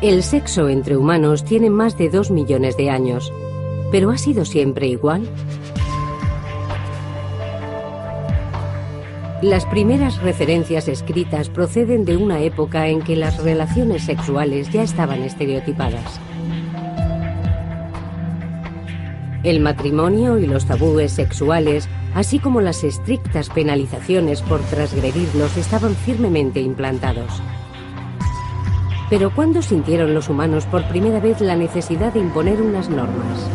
El sexo entre humanos tiene más de 2 millones de años, pero ¿ha sido siempre igual? Las primeras referencias escritas proceden de una época en que las relaciones sexuales ya estaban estereotipadas. El matrimonio y los tabúes sexuales, así como las estrictas penalizaciones por transgredirlos, estaban firmemente implantados. Pero ¿cuándo sintieron los humanos por primera vez la necesidad de imponer unas normas?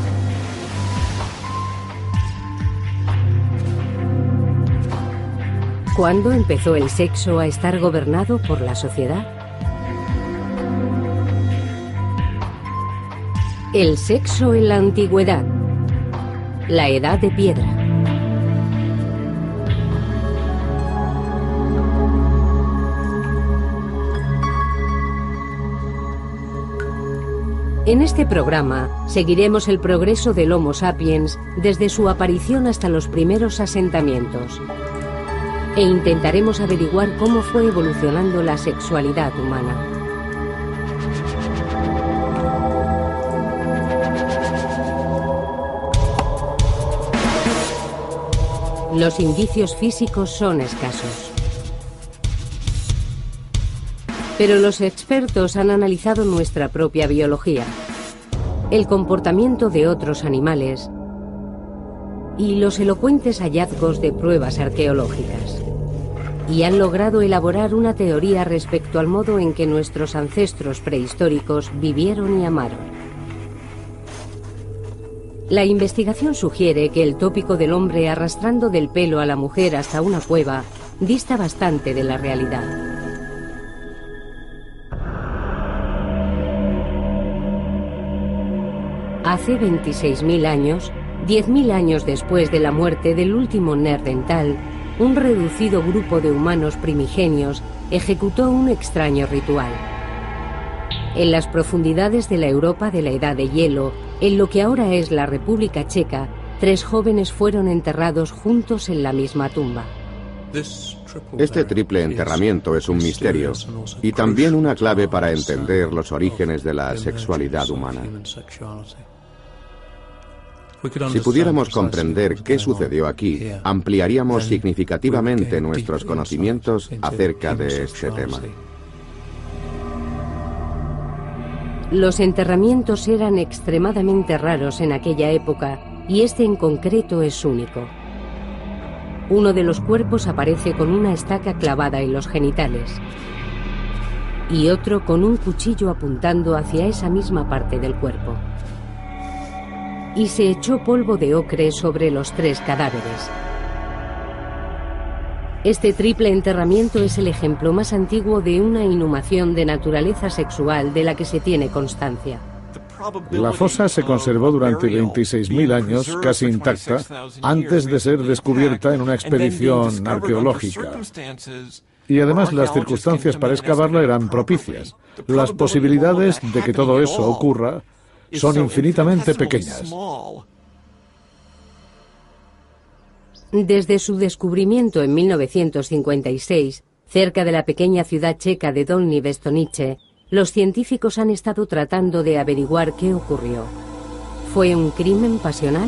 ¿Cuándo empezó el sexo a estar gobernado por la sociedad? El sexo en la antigüedad. La Edad de Piedra. En este programa seguiremos el progreso del Homo sapiens desde su aparición hasta los primeros asentamientos e intentaremos averiguar cómo fue evolucionando la sexualidad humana. Los indicios físicos son escasos. Pero los expertos han analizado nuestra propia biología, el comportamiento de otros animales y los elocuentes hallazgos de pruebas arqueológicas. Y han logrado elaborar una teoría respecto al modo en que nuestros ancestros prehistóricos vivieron y amaron. La investigación sugiere que el tópico del hombre arrastrando del pelo a la mujer hasta una cueva dista bastante de la realidad. Hace 26.000 años, 10.000 años después de la muerte del último Neandertal, un reducido grupo de humanos primigenios ejecutó un extraño ritual. En las profundidades de la Europa de la Edad de Hielo, en lo que ahora es la República Checa, 3 jóvenes fueron enterrados juntos en la misma tumba. Este triple enterramiento es un misterio y también una clave para entender los orígenes de la sexualidad humana. Si pudiéramos comprender qué sucedió aquí, ampliaríamos significativamente nuestros conocimientos acerca de este tema. Los enterramientos eran extremadamente raros en aquella época y este en concreto es único. Uno de los cuerpos aparece con una estaca clavada en los genitales y otro con un cuchillo apuntando hacia esa misma parte del cuerpo. Y se echó polvo de ocre sobre los 3 cadáveres. Este triple enterramiento es el ejemplo más antiguo de una inhumación de naturaleza sexual de la que se tiene constancia. La fosa se conservó durante 26.000 años casi intacta antes de ser descubierta en una expedición arqueológica. Y además las circunstancias para excavarla eran propicias. Las posibilidades de que todo eso ocurra son infinitamente pequeñas. Desde su descubrimiento en 1956, cerca de la pequeña ciudad checa de Dolní Věstonice, los científicos han estado tratando de averiguar qué ocurrió. ¿Fue un crimen pasional?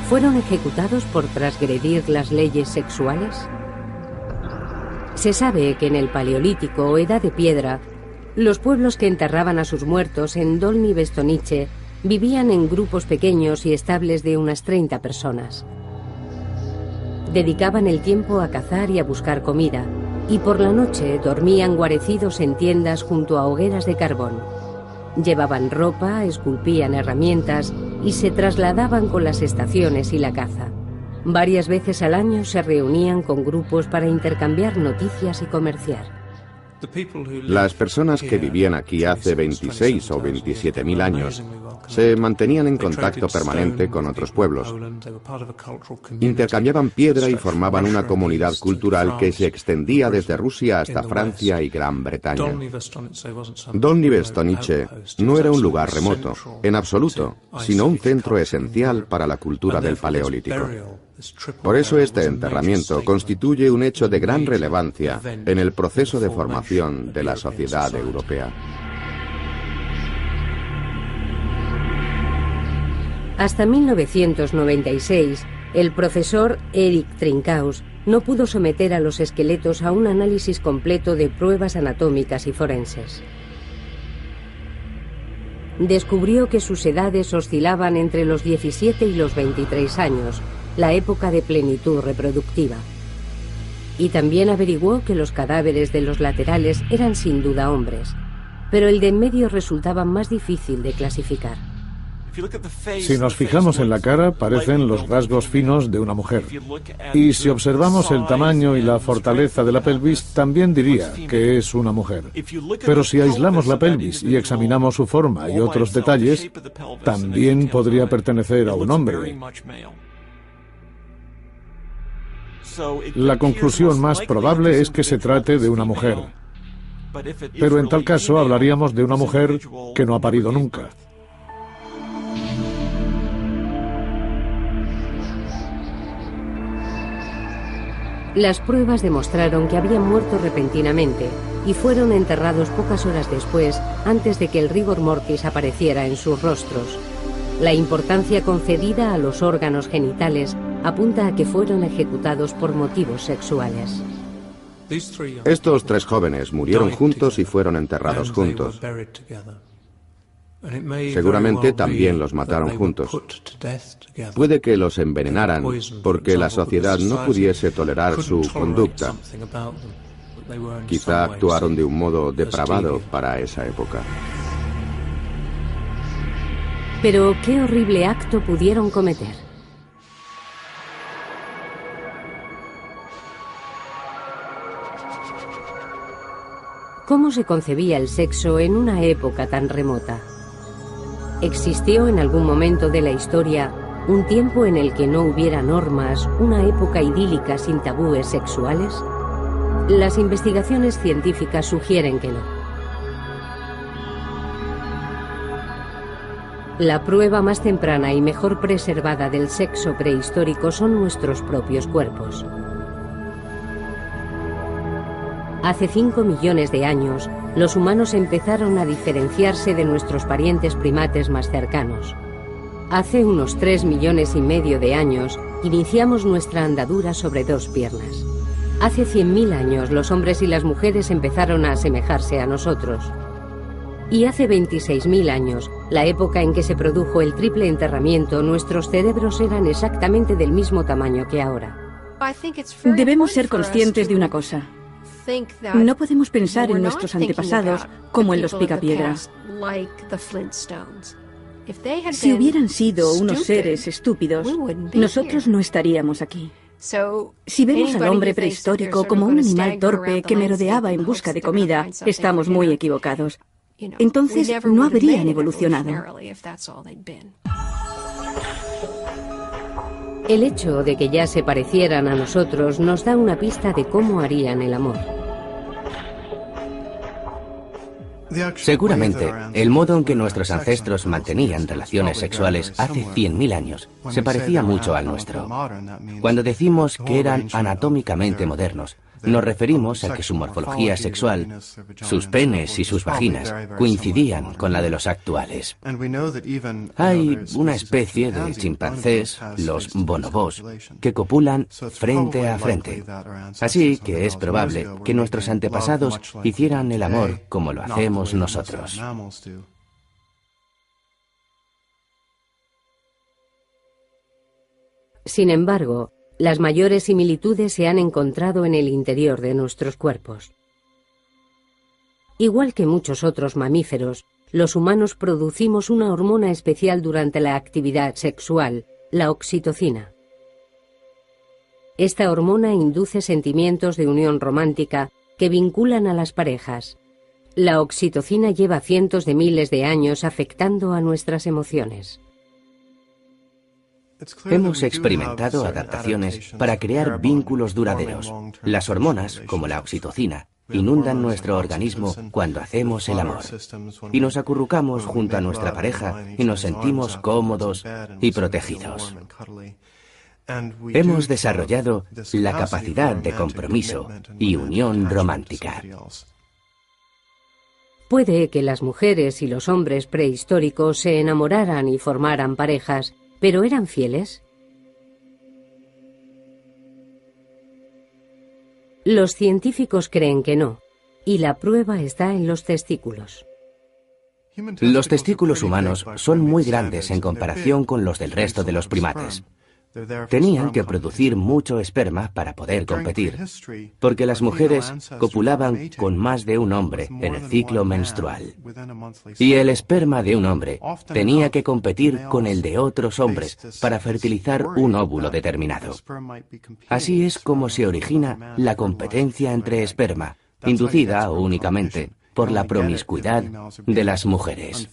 ¿Fueron ejecutados por transgredir las leyes sexuales? Se sabe que en el Paleolítico o Edad de Piedra, los pueblos que enterraban a sus muertos en Dolní Věstonice vivían en grupos pequeños y estables de unas 30 personas. Dedicaban el tiempo a cazar y a buscar comida, y por la noche dormían guarecidos en tiendas junto a hogueras de carbón. Llevaban ropa, esculpían herramientas y se trasladaban con las estaciones y la caza. Varias veces al año se reunían con grupos para intercambiar noticias y comerciar. Las personas que vivían aquí hace 26 o 27.000 años se mantenían en contacto permanente con otros pueblos. Intercambiaban piedra y formaban una comunidad cultural que se extendía desde Rusia hasta Francia y Gran Bretaña. Dolní Věstonice no era un lugar remoto, en absoluto, sino un centro esencial para la cultura del Paleolítico. Por eso este enterramiento constituye un hecho de gran relevancia en el proceso de formación de la sociedad europea. Hasta 1996, el profesor Eric Trinkaus no pudo someter a los esqueletos a un análisis completo de pruebas anatómicas y forenses. Descubrió que sus edades oscilaban entre los 17 y los 23 años, la época de plenitud reproductiva. Y también averiguó que los cadáveres de los laterales eran sin duda hombres, pero el de en medio resultaba más difícil de clasificar. Si nos fijamos en la cara, parecen los rasgos finos de una mujer. Y si observamos el tamaño y la fortaleza de la pelvis, también diría que es una mujer. Pero si aislamos la pelvis y examinamos su forma y otros detalles, también podría pertenecer a un hombre. La conclusión más probable es que se trate de una mujer. Pero en tal caso hablaríamos de una mujer que no ha parido nunca. Las pruebas demostraron que habían muerto repentinamente y fueron enterrados pocas horas después, antes de que el rigor mortis apareciera en sus rostros. La importancia concedida a los órganos genitales apunta a que fueron ejecutados por motivos sexuales. Estos 3 jóvenes murieron juntos y fueron enterrados juntos. Seguramente también los mataron juntos. Puede que los envenenaran porque la sociedad no pudiese tolerar su conducta. Quizá actuaron de un modo depravado para esa época. Pero ¿qué horrible acto pudieron cometer? ¿Cómo se concebía el sexo en una época tan remota? ¿Existió en algún momento de la historia un tiempo en el que no hubiera normas, una época idílica sin tabúes sexuales? Las investigaciones científicas sugieren que no. La prueba más temprana y mejor preservada del sexo prehistórico son nuestros propios cuerpos. Hace 5 millones de años, los humanos empezaron a diferenciarse de nuestros parientes primates más cercanos. Hace unos 3,5 millones de años, iniciamos nuestra andadura sobre 2 piernas. Hace 100.000 años, los hombres y las mujeres empezaron a asemejarse a nosotros. Y hace 26.000 años, la época en que se produjo el triple enterramiento, nuestros cerebros eran exactamente del mismo tamaño que ahora. Debemos ser conscientes de una cosa. No podemos pensar en nuestros antepasados como en los picapiedras. Si hubieran sido unos seres estúpidos, nosotros no estaríamos aquí. Si vemos al hombre prehistórico como un animal torpe que merodeaba en busca de comida, estamos muy equivocados. Entonces no habrían evolucionado. El hecho de que ya se parecieran a nosotros nos da una pista de cómo harían el amor. Seguramente, el modo en que nuestros ancestros mantenían relaciones sexuales hace 100.000 años se parecía mucho al nuestro. Cuando decimos que eran anatómicamente modernos, nos referimos a que su morfología sexual, sus penes y sus vaginas, coincidían con la de los actuales. Hay una especie de chimpancés, los bonobos, que copulan frente a frente. Así que es probable que nuestros antepasados hicieran el amor como lo hacemos nosotros. Sin embargo, las mayores similitudes se han encontrado en el interior de nuestros cuerpos. Igual que muchos otros mamíferos, los humanos producimos una hormona especial durante la actividad sexual, la oxitocina. Esta hormona induce sentimientos de unión romántica que vinculan a las parejas. La oxitocina lleva cientos de miles de años afectando a nuestras emociones. Hemos experimentado adaptaciones para crear vínculos duraderos. Las hormonas, como la oxitocina, inundan nuestro organismo cuando hacemos el amor. Y nos acurrucamos junto a nuestra pareja y nos sentimos cómodos y protegidos. Hemos desarrollado la capacidad de compromiso y unión romántica. Puede que las mujeres y los hombres prehistóricos se enamoraran y formaran parejas, ¿Pero eran fieles? Los científicos creen que no, y la prueba está en los testículos. Los testículos humanos son muy grandes en comparación con los del resto de los primates. Tenían que producir mucho esperma para poder competir, porque las mujeres copulaban con más de un hombre en el ciclo menstrual. Y el esperma de un hombre tenía que competir con el de otros hombres para fertilizar un óvulo determinado. Así es como se origina la competencia entre esperma, inducida únicamente por la promiscuidad de las mujeres.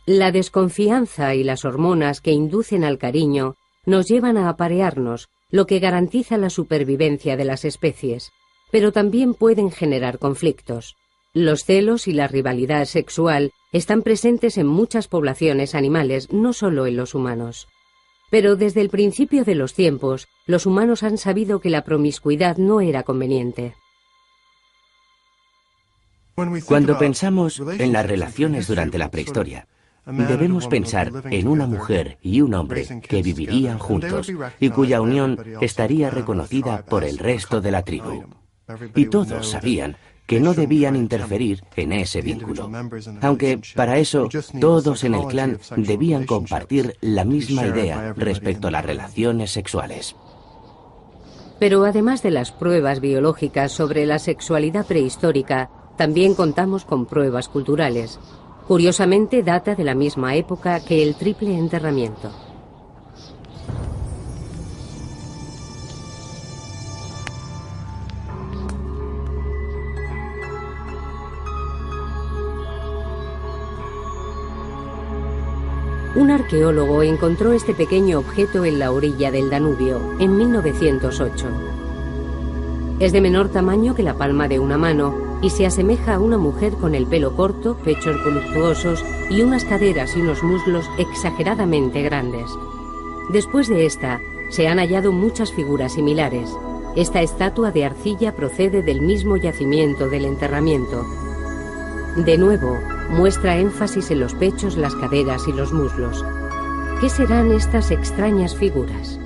La desconfianza y las hormonas que inducen al cariño nos llevan a aparearnos, lo que garantiza la supervivencia de las especies, pero también pueden generar conflictos. Los celos y la rivalidad sexual están presentes en muchas poblaciones animales, no solo en los humanos. Pero desde el principio de los tiempos, los humanos han sabido que la promiscuidad no era conveniente. Cuando pensamos en las relaciones durante la prehistoria, debemos pensar en una mujer y un hombre que vivirían juntos y cuya unión estaría reconocida por el resto de la tribu. Y todos sabían que no debían interferir en ese vínculo, aunque para eso todos en el clan debían compartir la misma idea respecto a las relaciones sexuales. Pero además de las pruebas biológicas sobre la sexualidad prehistórica, también contamos con pruebas culturales. Curiosamente, data de la misma época que el triple enterramiento. Un arqueólogo encontró este pequeño objeto en la orilla del Danubio, en 1908. Es de menor tamaño que la palma de una mano y se asemeja a una mujer con el pelo corto, pechos voluptuosos y unas caderas y unos muslos exageradamente grandes. Después de esta, se han hallado muchas figuras similares. Esta estatua de arcilla procede del mismo yacimiento del enterramiento. De nuevo, muestra énfasis en los pechos, las caderas y los muslos. ¿Qué serán estas extrañas figuras?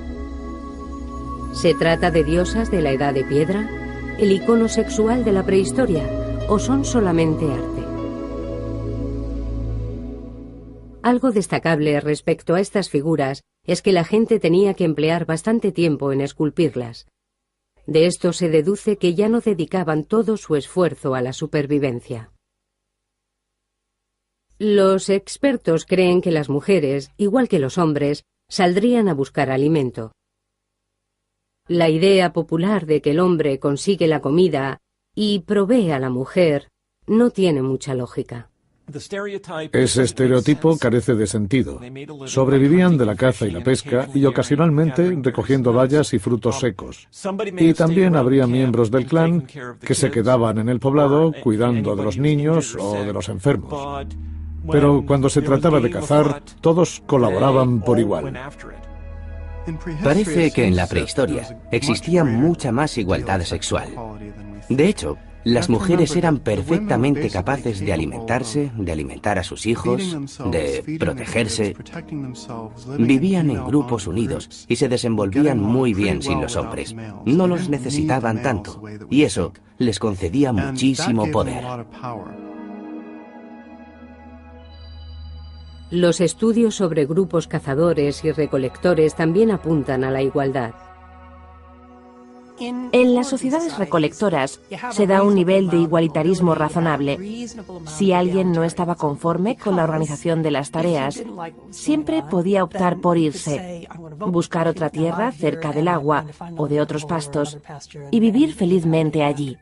¿Se trata de diosas de la Edad de Piedra? ¿El icono sexual de la prehistoria? ¿O son solamente arte? Algo destacable respecto a estas figuras es que la gente tenía que emplear bastante tiempo en esculpirlas. De esto se deduce que ya no dedicaban todo su esfuerzo a la supervivencia. Los expertos creen que las mujeres, igual que los hombres, saldrían a buscar alimento. La idea popular de que el hombre consigue la comida y provee a la mujer no tiene mucha lógica. Ese estereotipo carece de sentido. Sobrevivían de la caza y la pesca y ocasionalmente recogiendo bayas y frutos secos. Y también habría miembros del clan que se quedaban en el poblado cuidando de los niños o de los enfermos. Pero cuando se trataba de cazar, todos colaboraban por igual. Parece que en la prehistoria existía mucha más igualdad sexual. De hecho, las mujeres eran perfectamente capaces de alimentarse, de alimentar a sus hijos, de protegerse. Vivían en grupos unidos y se desenvolvían muy bien sin los hombres. No los necesitaban tanto, y eso les concedía muchísimo poder. Los estudios sobre grupos cazadores y recolectores también apuntan a la igualdad. En las sociedades recolectoras se da un nivel de igualitarismo razonable. Si alguien no estaba conforme con la organización de las tareas, siempre podía optar por irse, buscar otra tierra cerca del agua o de otros pastos y vivir felizmente allí.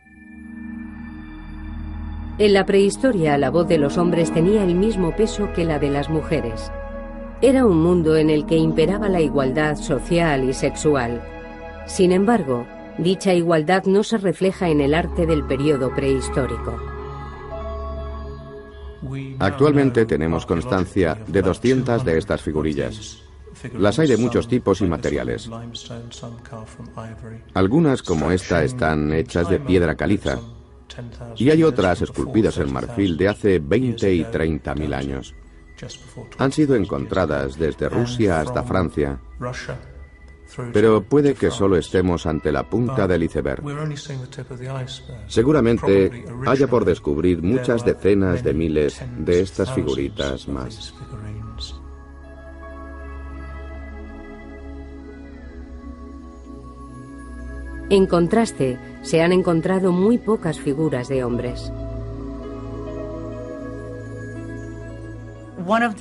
En la prehistoria, la voz de los hombres tenía el mismo peso que la de las mujeres. Era un mundo en el que imperaba la igualdad social y sexual. Sin embargo, dicha igualdad no se refleja en el arte del periodo prehistórico. Actualmente tenemos constancia de 200 de estas figurillas. Las hay de muchos tipos y materiales. Algunas, como esta, están hechas de piedra caliza. Y hay otras esculpidas en marfil de hace 20 y 30 mil años. Han sido encontradas desde Rusia hasta Francia, pero puede que solo estemos ante la punta del iceberg. Seguramente haya por descubrir muchas decenas de miles de estas figuritas más. En contraste, se han encontrado muy pocas figuras de hombres.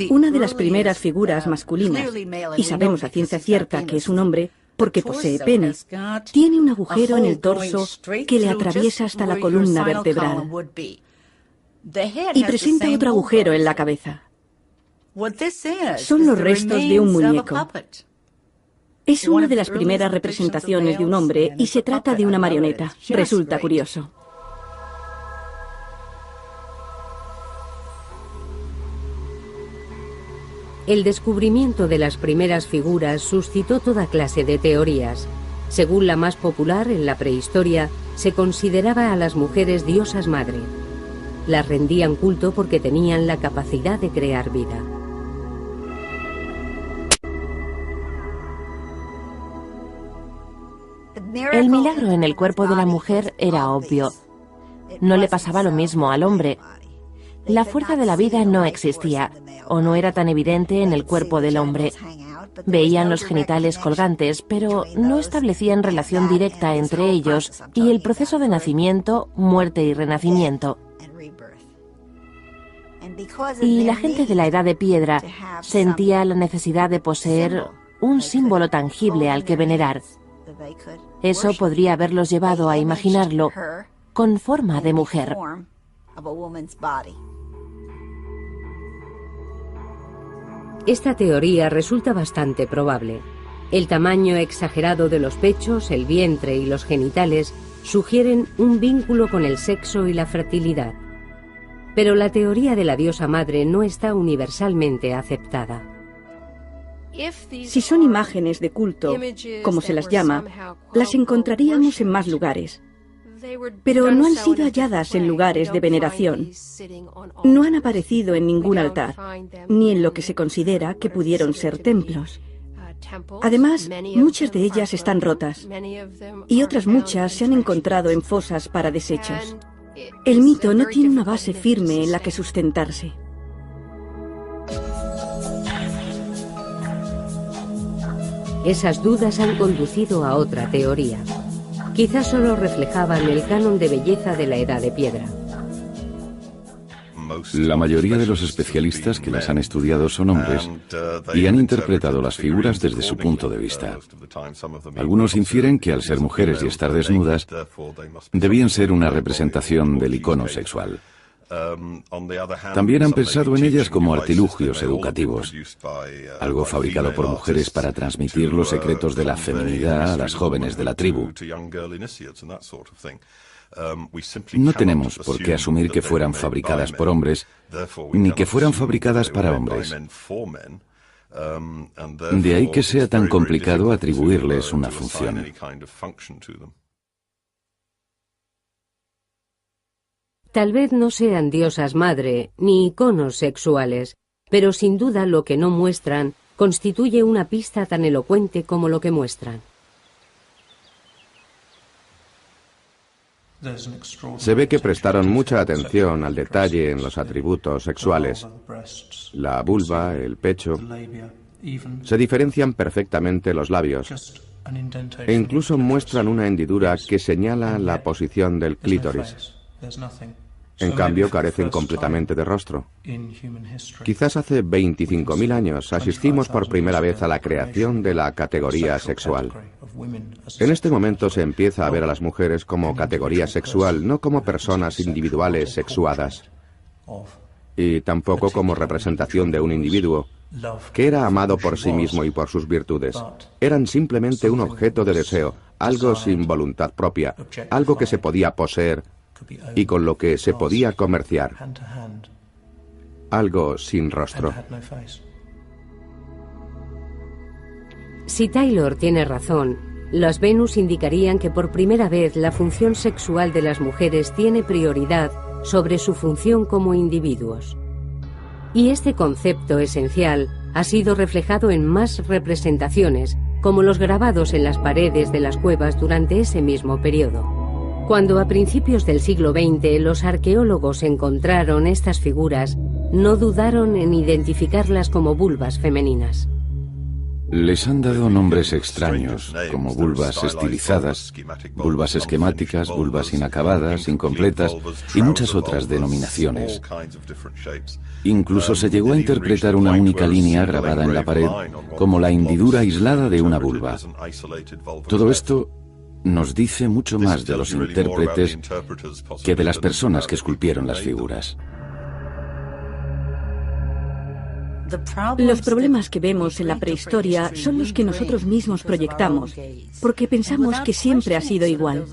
Una de las primeras figuras masculinas, y sabemos a ciencia cierta que es un hombre porque posee pene, tiene un agujero en el torso que le atraviesa hasta la columna vertebral y presenta otro agujero en la cabeza. Son los restos de un muñeco. Es una de las primeras representaciones de un hombre y se trata de una marioneta. Resulta curioso. El descubrimiento de las primeras figuras suscitó toda clase de teorías. Según la más popular, en la prehistoria, se consideraba a las mujeres diosas madre. Las rendían culto porque tenían la capacidad de crear vida. El milagro en el cuerpo de la mujer era obvio. No le pasaba lo mismo al hombre. La fuerza de la vida no existía, o no era tan evidente en el cuerpo del hombre. Veían los genitales colgantes, pero no establecían relación directa entre ellos y el proceso de nacimiento, muerte y renacimiento. Y la gente de la Edad de Piedra sentía la necesidad de poseer un símbolo tangible al que venerar. Eso podría haberlos llevado a imaginarlo con forma de mujer. Esta teoría resulta bastante probable. El tamaño exagerado de los pechos, el vientre y los genitales sugieren un vínculo con el sexo y la fertilidad. Pero la teoría de la diosa madre no está universalmente aceptada. Si son imágenes de culto, como se las llama, las encontraríamos en más lugares. Pero no han sido halladas en lugares de veneración. No han aparecido en ningún altar, ni en lo que se considera que pudieron ser templos. Además, muchas de ellas están rotas, y otras muchas se han encontrado en fosas para desechos. El mito no tiene una base firme en la que sustentarse. Esas dudas han conducido a otra teoría. Quizás solo reflejaban el canon de belleza de la Edad de Piedra. La mayoría de los especialistas que las han estudiado son hombres y han interpretado las figuras desde su punto de vista. Algunos infieren que al ser mujeres y estar desnudas, debían ser una representación del icono sexual. También han pensado en ellas como artilugios educativos, algo fabricado por mujeres para transmitir los secretos de la feminidad a las jóvenes de la tribu. No tenemos por qué asumir que fueran fabricadas por hombres, ni que fueran fabricadas para hombres. De ahí que sea tan complicado atribuirles una función. Tal vez no sean diosas madre, ni iconos sexuales, pero sin duda lo que no muestran constituye una pista tan elocuente como lo que muestran. Se ve que prestaron mucha atención al detalle en los atributos sexuales. La vulva, el pecho, se diferencian perfectamente los labios, e incluso muestran una hendidura que señala la posición del clítoris. En cambio, carecen completamente de rostro. Quizás hace 25.000 años asistimos por primera vez a la creación de la categoría sexual. En este momento se empieza a ver a las mujeres como categoría sexual, no como personas individuales sexuadas, y tampoco como representación de un individuo que era amado por sí mismo y por sus virtudes. Eran simplemente un objeto de deseo, algo sin voluntad propia, algo que se podía poseer y con lo que se podía comerciar, algo sin rostro. Si Taylor tiene razón, las Venus indicarían que por primera vez la función sexual de las mujeres tiene prioridad sobre su función como individuos. Y este concepto esencial ha sido reflejado en más representaciones, como los grabados en las paredes de las cuevas durante ese mismo periodo. Cuando a principios del siglo XX los arqueólogos encontraron estas figuras, no dudaron en identificarlas como vulvas femeninas. Les han dado nombres extraños, como vulvas estilizadas, vulvas esquemáticas, vulvas inacabadas, incompletas y muchas otras denominaciones. Incluso se llegó a interpretar una única línea grabada en la pared como la hendidura aislada de una vulva. Todo esto nos dice mucho más de los intérpretes que de las personas que esculpieron las figuras. Los problemas que vemos en la prehistoria son los que nosotros mismos proyectamos, porque pensamos que siempre ha sido igual.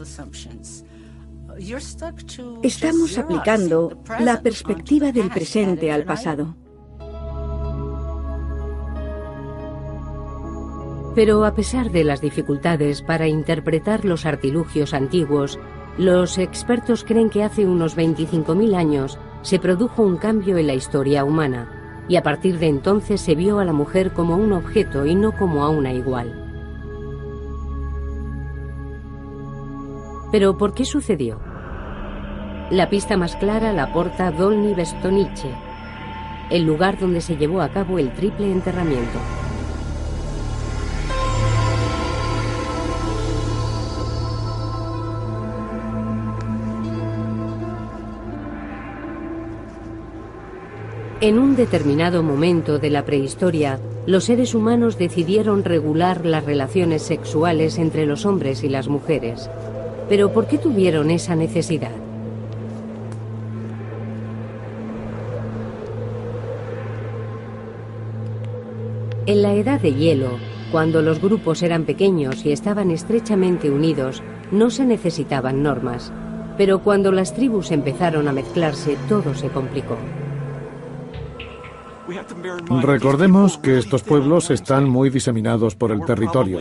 Estamos aplicando la perspectiva del presente al pasado. Pero a pesar de las dificultades para interpretar los artilugios antiguos, los expertos creen que hace unos 25.000 años se produjo un cambio en la historia humana, y a partir de entonces se vio a la mujer como un objeto y no como a una igual. ¿Pero por qué sucedió? La pista más clara la aporta Dolní Věstonice, el lugar donde se llevó a cabo el triple enterramiento. En un determinado momento de la prehistoria, los seres humanos decidieron regular las relaciones sexuales entre los hombres y las mujeres. ¿Pero por qué tuvieron esa necesidad? En la Edad de Hielo, cuando los grupos eran pequeños y estaban estrechamente unidos, no se necesitaban normas. Pero cuando las tribus empezaron a mezclarse, todo se complicó. Recordemos que estos pueblos están muy diseminados por el territorio.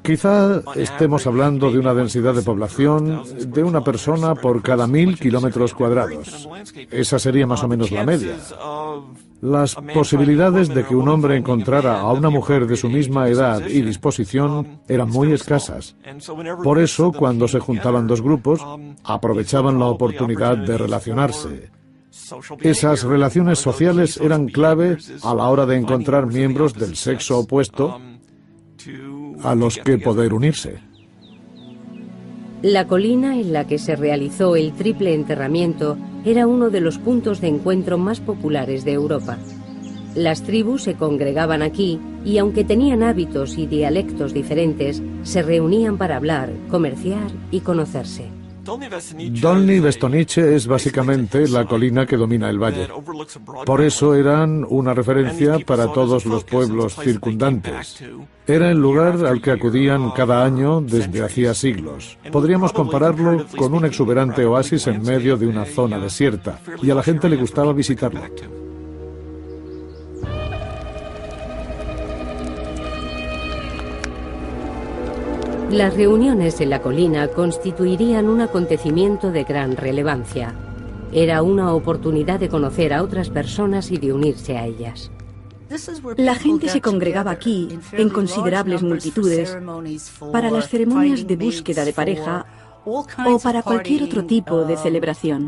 Quizá estemos hablando de una densidad de población de una persona por cada 1000 kilómetros cuadrados. Esa sería más o menos la media. Las posibilidades de que un hombre encontrara a una mujer de su misma edad y disposición eran muy escasas. Por eso, cuando se juntaban dos grupos, aprovechaban la oportunidad de relacionarse. Esas relaciones sociales eran clave a la hora de encontrar miembros del sexo opuesto a los que poder unirse. La colina en la que se realizó el triple enterramiento era uno de los puntos de encuentro más populares de Europa. Las tribus se congregaban aquí y, aunque tenían hábitos y dialectos diferentes, se reunían para hablar, comerciar y conocerse. Dolní Věstonice es básicamente la colina que domina el valle. Por eso eran una referencia para todos los pueblos circundantes. Era el lugar al que acudían cada año desde hacía siglos. Podríamos compararlo con un exuberante oasis en medio de una zona desierta, y a la gente le gustaba visitarlo. Las reuniones en la colina constituirían un acontecimiento de gran relevancia. Era una oportunidad de conocer a otras personas y de unirse a ellas. La gente se congregaba aquí en considerables multitudes para las ceremonias de búsqueda de pareja o para cualquier otro tipo de celebración.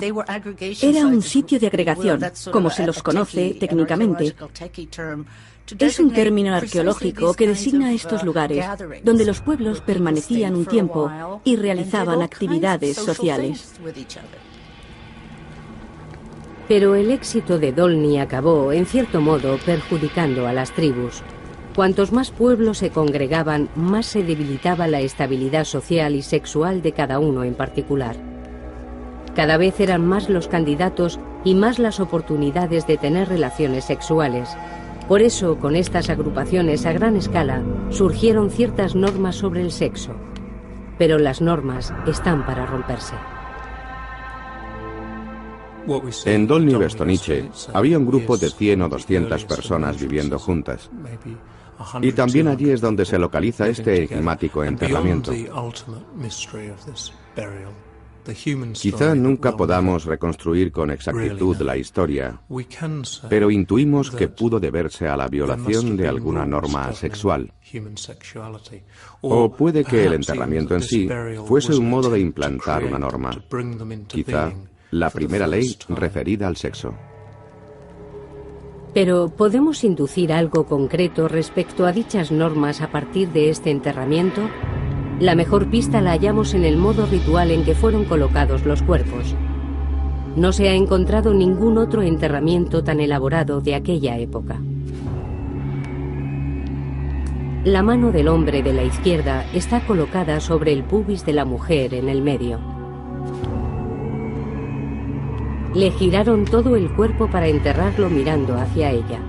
Era un sitio de agregación, como se los conoce técnicamente. Es un término arqueológico que designa estos lugares donde los pueblos permanecían un tiempo y realizaban actividades sociales. Pero el éxito de Dolní acabó, en cierto modo, perjudicando a las tribus. Cuantos más pueblos se congregaban, más se debilitaba la estabilidad social y sexual de cada uno en particular. Cada vez eran más los candidatos y más las oportunidades de tener relaciones sexuales. Por eso, con estas agrupaciones a gran escala, surgieron ciertas normas sobre el sexo. Pero las normas están para romperse. En Dolní Věstonice había un grupo de 100 o 200 personas viviendo juntas. Y también allí es donde se localiza este enigmático enterramiento. Quizá nunca podamos reconstruir con exactitud la historia, pero intuimos que pudo deberse a la violación de alguna norma sexual. O puede que el enterramiento en sí fuese un modo de implantar una norma, quizá la primera ley referida al sexo. Pero ¿podemos inducir algo concreto respecto a dichas normas a partir de este enterramiento? La mejor pista la hallamos en el modo ritual en que fueron colocados los cuerpos. No se ha encontrado ningún otro enterramiento tan elaborado de aquella época. La mano del hombre de la izquierda está colocada sobre el pubis de la mujer en el medio. Le giraron todo el cuerpo para enterrarlo mirando hacia ella.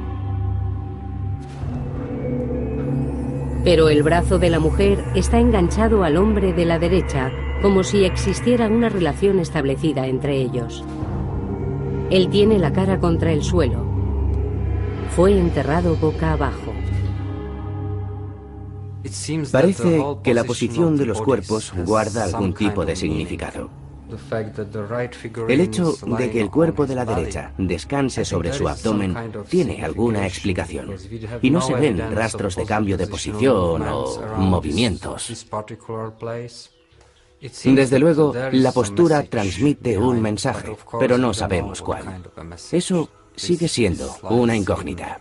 Pero el brazo de la mujer está enganchado al hombre de la derecha, como si existiera una relación establecida entre ellos. Él tiene la cara contra el suelo. Fue enterrado boca abajo. Parece que la posición de los cuerpos guarda algún tipo de significado. El hecho de que el cuerpo de la derecha descanse sobre su abdomen tiene alguna explicación, y no se ven rastros de cambio de posición o movimientos. Desde luego, la postura transmite un mensaje, pero no sabemos cuál. Eso sigue siendo una incógnita.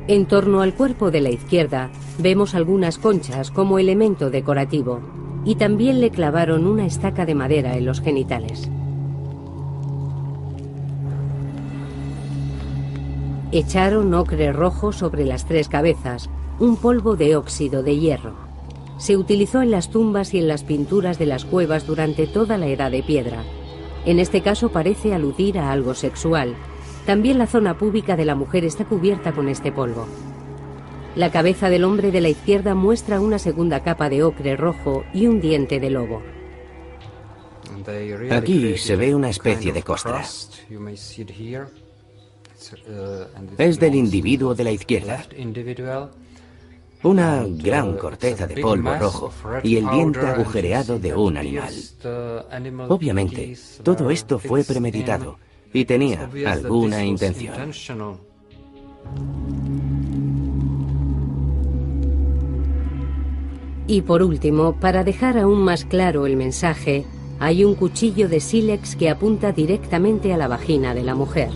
En torno al cuerpo de la izquierda vemos algunas conchas como elemento decorativo, y también le clavaron una estaca de madera en los genitales. Echaron ocre rojo sobre las 3 cabezas, un polvo de óxido de hierro. Se utilizó en las tumbas y en las pinturas de las cuevas durante toda la Edad de Piedra. En este caso parece aludir a algo sexual. También la zona púbica de la mujer está cubierta con este polvo. La cabeza del hombre de la izquierda muestra una segunda capa de ocre rojo y un diente de lobo. Aquí se ve una especie de costra. Es del individuo de la izquierda. Una gran corteza de polvo rojo y el diente agujereado de un animal. Obviamente, todo esto fue premeditado y tenía alguna intención. Y por último, para dejar aún más claro el mensaje, hay un cuchillo de sílex que apunta directamente a la vagina de la mujer.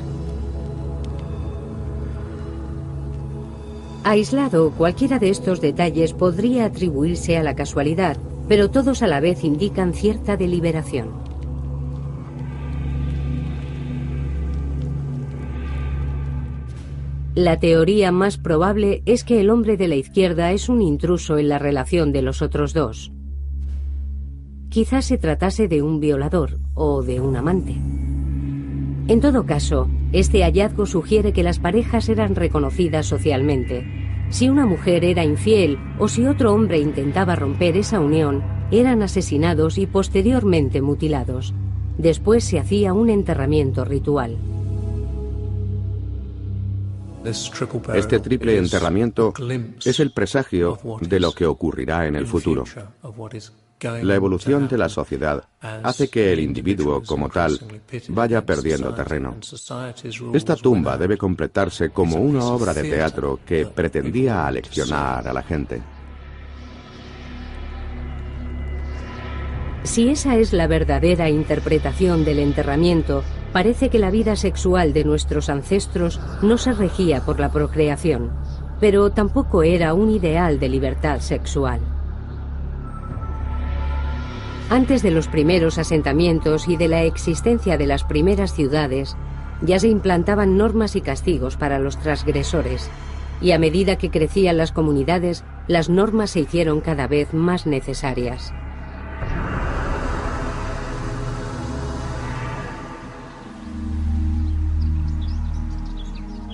Aislado, cualquiera de estos detalles podría atribuirse a la casualidad, pero todos a la vez indican cierta deliberación. La teoría más probable es que el hombre de la izquierda es un intruso en la relación de los otros dos. Quizás se tratase de un violador o de un amante. En todo caso, este hallazgo sugiere que las parejas eran reconocidas socialmente. Si una mujer era infiel o si otro hombre intentaba romper esa unión, eran asesinados y posteriormente mutilados. Después se hacía un enterramiento ritual. Este triple enterramiento es el presagio de lo que ocurrirá en el futuro. La evolución de la sociedad hace que el individuo como tal vaya perdiendo terreno. Esta tumba debe completarse como una obra de teatro que pretendía aleccionar a la gente. Si esa es la verdadera interpretación del enterramiento, parece que la vida sexual de nuestros ancestros no se regía por la procreación, pero tampoco era un ideal de libertad sexual. Antes de los primeros asentamientos y de la existencia de las primeras ciudades, ya se implantaban normas y castigos para los transgresores, y a medida que crecían las comunidades, las normas se hicieron cada vez más necesarias.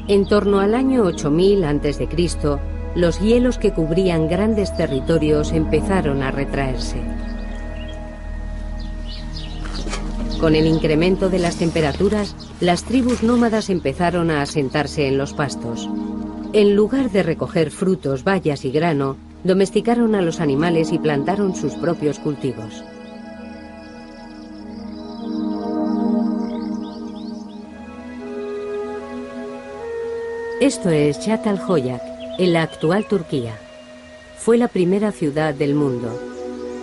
En torno al año 8000 a.C., los hielos que cubrían grandes territorios empezaron a retraerse. Con el incremento de las temperaturas, las tribus nómadas empezaron a asentarse en los pastos. En lugar de recoger frutos, bayas y grano, domesticaron a los animales y plantaron sus propios cultivos. Esto es Çatalhöyük, en la actual Turquía. Fue la primera ciudad del mundo.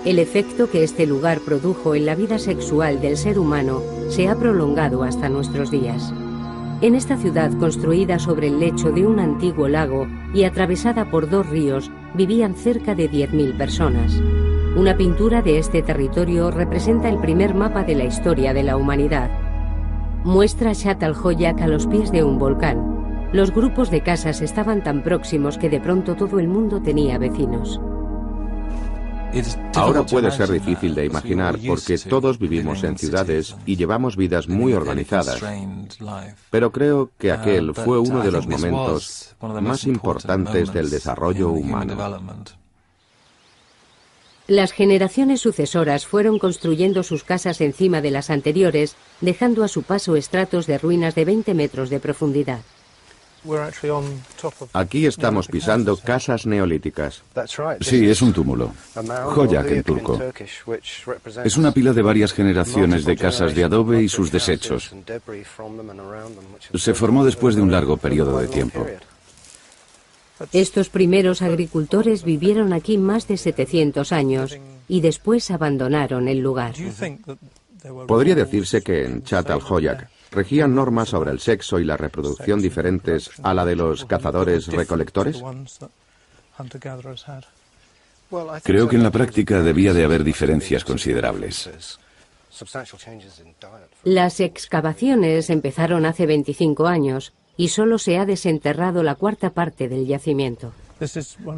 El efecto que este lugar produjo en la vida sexual del ser humano se ha prolongado hasta nuestros días. En esta ciudad, construida sobre el lecho de un antiguo lago y atravesada por 2 ríos, vivían cerca de 10.000 personas. Una pintura de este territorio representa el primer mapa de la historia de la humanidad. Muestra Çatalhöyük a los pies de un volcán. Los grupos de casas estaban tan próximos que de pronto todo el mundo tenía vecinos. Ahora puede ser difícil de imaginar porque todos vivimos en ciudades y llevamos vidas muy organizadas, pero creo que aquel fue uno de los momentos más importantes del desarrollo humano. Las generaciones sucesoras fueron construyendo sus casas encima de las anteriores, dejando a su paso estratos de ruinas de 20 metros de profundidad. Aquí estamos pisando casas neolíticas. Sí, es un túmulo. Höyük en turco. Es una pila de varias generaciones de casas de adobe y sus desechos. Se formó después de un largo periodo de tiempo. Estos primeros agricultores vivieron aquí más de 700 años y después abandonaron el lugar. Podría decirse que en Çatalhöyük regían normas sobre el sexo y la reproducción diferentes a la de los cazadores-recolectores. Creo que en la práctica debía de haber diferencias considerables. Las excavaciones empezaron hace 25 años y solo se ha desenterrado la 1/4 parte del yacimiento.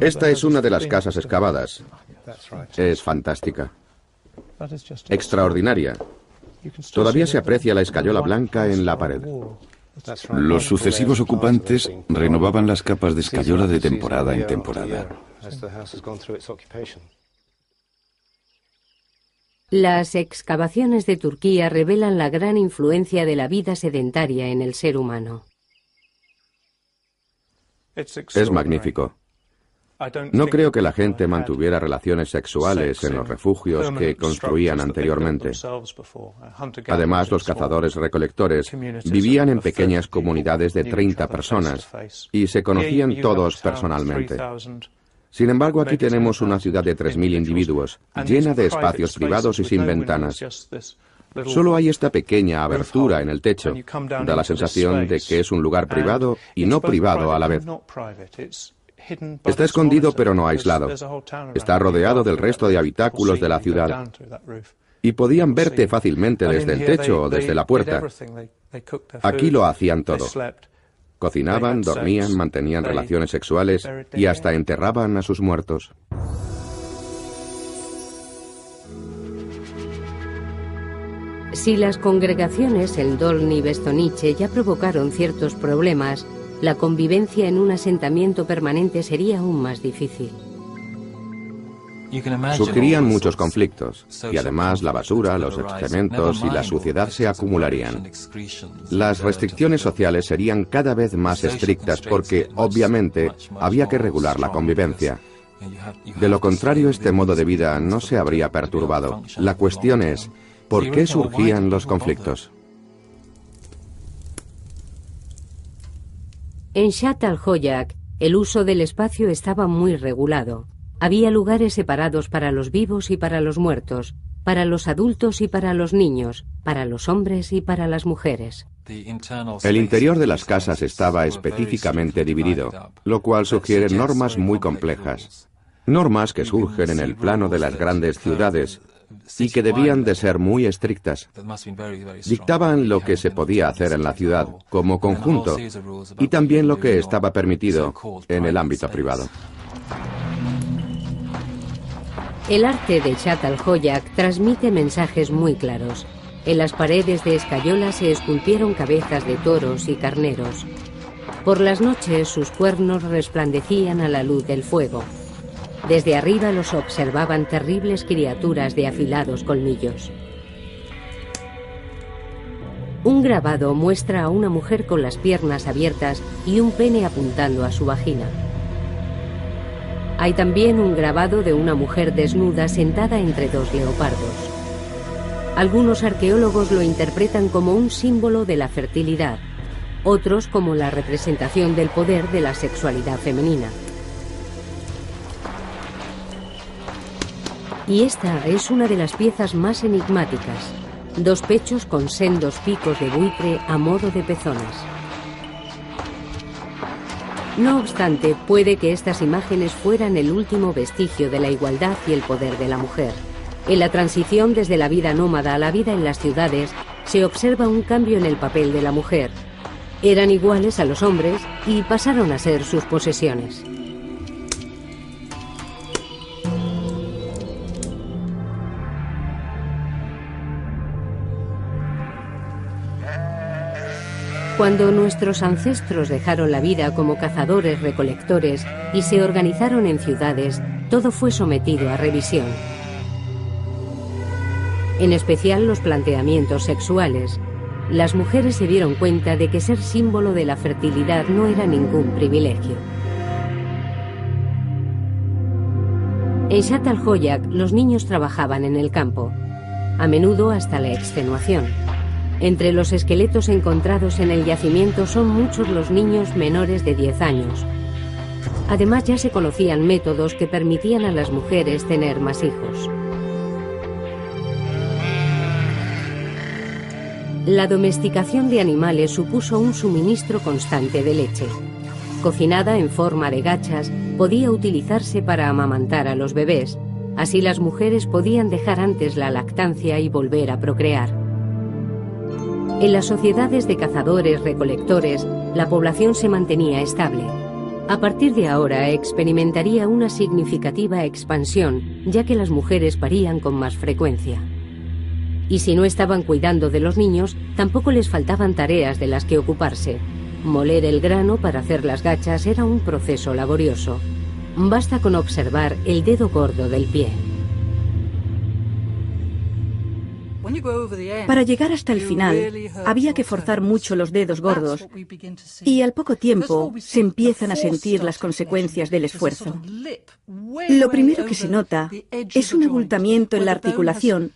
Esta es una de las casas excavadas. Es fantástica. Extraordinaria. Todavía se aprecia la escayola blanca en la pared. Los sucesivos ocupantes renovaban las capas de escayola de temporada en temporada. Las excavaciones de Turquía revelan la gran influencia de la vida sedentaria en el ser humano. Es magnífico. No creo que la gente mantuviera relaciones sexuales en los refugios que construían anteriormente. Además, los cazadores-recolectores vivían en pequeñas comunidades de 30 personas y se conocían todos personalmente. Sin embargo, aquí tenemos una ciudad de 3.000 individuos, llena de espacios privados y sin ventanas. Solo hay esta pequeña abertura en el techo. Da la sensación de que es un lugar privado y no privado a la vez. Está escondido pero no aislado. Está rodeado del resto de habitáculos de la ciudad. Y podían verte fácilmente desde el techo o desde la puerta. Aquí lo hacían todo. Cocinaban, dormían, mantenían relaciones sexuales y hasta enterraban a sus muertos. Si las congregaciones en Dolní Bestonice ya provocaron ciertos problemas, la convivencia en un asentamiento permanente sería aún más difícil. Surgirían muchos conflictos, y además la basura, los excrementos y la suciedad se acumularían. Las restricciones sociales serían cada vez más estrictas porque, obviamente, había que regular la convivencia. De lo contrario, este modo de vida no se habría perturbado. La cuestión es, ¿por qué surgían los conflictos? En Çatalhöyük, el uso del espacio estaba muy regulado. Había lugares separados para los vivos y para los muertos, para los adultos y para los niños, para los hombres y para las mujeres. El interior de las casas estaba específicamente dividido, lo cual sugiere normas muy complejas. Normas que surgen en el plano de las grandes ciudades y que debían de ser muy estrictas. Dictaban lo que se podía hacer en la ciudad como conjunto y también lo que estaba permitido en el ámbito privado. El arte de Çatalhöyük transmite mensajes muy claros. En las paredes de escayola se esculpieron cabezas de toros y carneros. Por las noches sus cuernos resplandecían a la luz del fuego. Desde arriba los observaban terribles criaturas de afilados colmillos. Un grabado muestra a una mujer con las piernas abiertas y un pene apuntando a su vagina. Hay también un grabado de una mujer desnuda sentada entre dos leopardos. Algunos arqueólogos lo interpretan como un símbolo de la fertilidad, otros como la representación del poder de la sexualidad femenina. Y esta es una de las piezas más enigmáticas: dos pechos con sendos picos de buitre a modo de pezones. No obstante, puede que estas imágenes fueran el último vestigio de la igualdad y el poder de la mujer. En la transición desde la vida nómada a la vida en las ciudades, se observa un cambio en el papel de la mujer. Eran iguales a los hombres y pasaron a ser sus posesiones. Cuando nuestros ancestros dejaron la vida como cazadores-recolectores y se organizaron en ciudades, todo fue sometido a revisión. En especial los planteamientos sexuales. Las mujeres se dieron cuenta de que ser símbolo de la fertilidad no era ningún privilegio. En Zhat al-Hoyaq los niños trabajaban en el campo, a menudo hasta la extenuación. Entre los esqueletos encontrados en el yacimiento son muchos los niños menores de 10 años. Además, ya se conocían métodos que permitían a las mujeres tener más hijos. La domesticación de animales supuso un suministro constante de leche. Cocinada en forma de gachas, podía utilizarse para amamantar a los bebés. Así las mujeres podían dejar antes la lactancia y volver a procrear. En las sociedades de cazadores-recolectores, la población se mantenía estable. A partir de ahora experimentaría una significativa expansión, ya que las mujeres parían con más frecuencia. Y si no estaban cuidando de los niños, tampoco les faltaban tareas de las que ocuparse. Moler el grano para hacer las gachas era un proceso laborioso. Basta con observar el dedo gordo del pie. Para llegar hasta el final, había que forzar mucho los dedos gordos, y al poco tiempo se empiezan a sentir las consecuencias del esfuerzo. Lo primero que se nota es un abultamiento en la articulación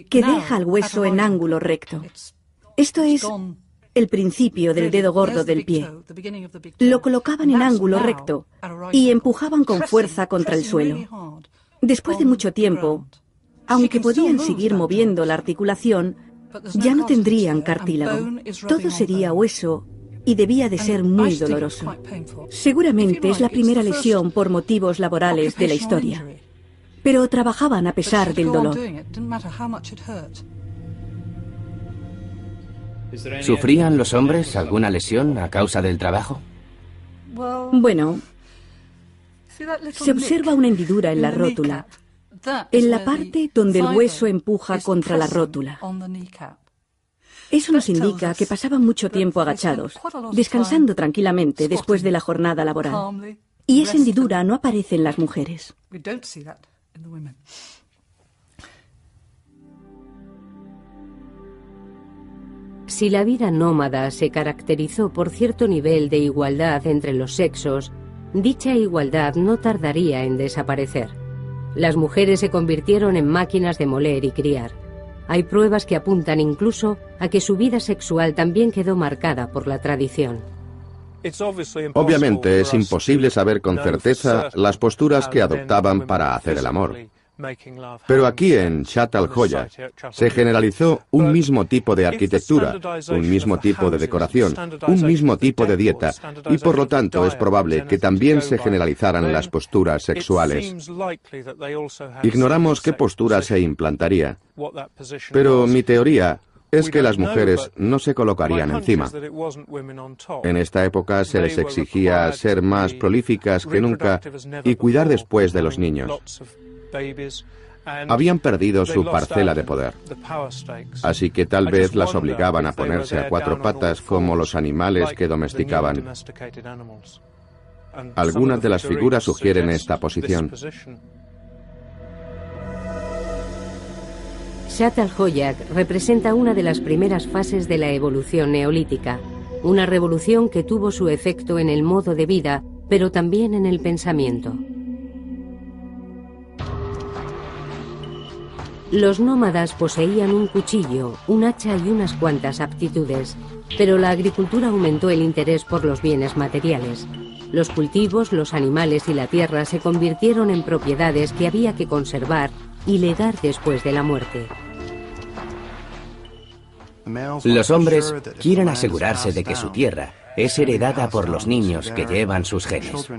que deja al hueso en ángulo recto. Esto es el principio del dedo gordo del pie. Lo colocaban en ángulo recto y empujaban con fuerza contra el suelo. Después de mucho tiempo, aunque podían seguir moviendo la articulación, ya no tendrían cartílago. Todo sería hueso y debía de ser muy doloroso. Seguramente es la primera lesión por motivos laborales de la historia. Pero trabajaban a pesar del dolor. ¿Sufrían los hombres alguna lesión a causa del trabajo? Bueno, se observa una hendidura en la rótula, en la parte donde el hueso empuja contra la rótula. Eso nos indica que pasaban mucho tiempo agachados, descansando tranquilamente después de la jornada laboral. Y esa hendidura no aparece en las mujeres. Si la vida nómada se caracterizó por cierto nivel de igualdad entre los sexos, dicha igualdad no tardaría en desaparecer. Las mujeres se convirtieron en máquinas de moler y criar. Hay pruebas que apuntan incluso a que su vida sexual también quedó marcada por la tradición. Obviamente es imposible saber con certeza las posturas que adoptaban para hacer el amor. Pero aquí en Zhat al-Hoyaq se generalizó un mismo tipo de arquitectura, un mismo tipo de decoración, un mismo tipo de dieta, y por lo tanto es probable que también se generalizaran las posturas sexuales. Ignoramos qué postura se implantaría, pero mi teoría es que las mujeres no se colocarían encima. En esta época se les exigía ser más prolíficas que nunca y cuidar después de los niños. Habían perdido su parcela de poder, así que tal vez las obligaban a ponerse a cuatro patas como los animales que domesticaban. Algunas de las figuras sugieren esta posición. Shatt al-Hoyaq representa una de las primeras fases de la evolución neolítica, una revolución que tuvo su efecto en el modo de vida, pero también en el pensamiento. Los nómadas poseían un cuchillo, un hacha y unas cuantas aptitudes, pero la agricultura aumentó el interés por los bienes materiales. Los cultivos, los animales y la tierra se convirtieron en propiedades que había que conservar y legar después de la muerte. Los hombres quieren asegurarse de que su tierra es heredada por los niños que llevan sus genes.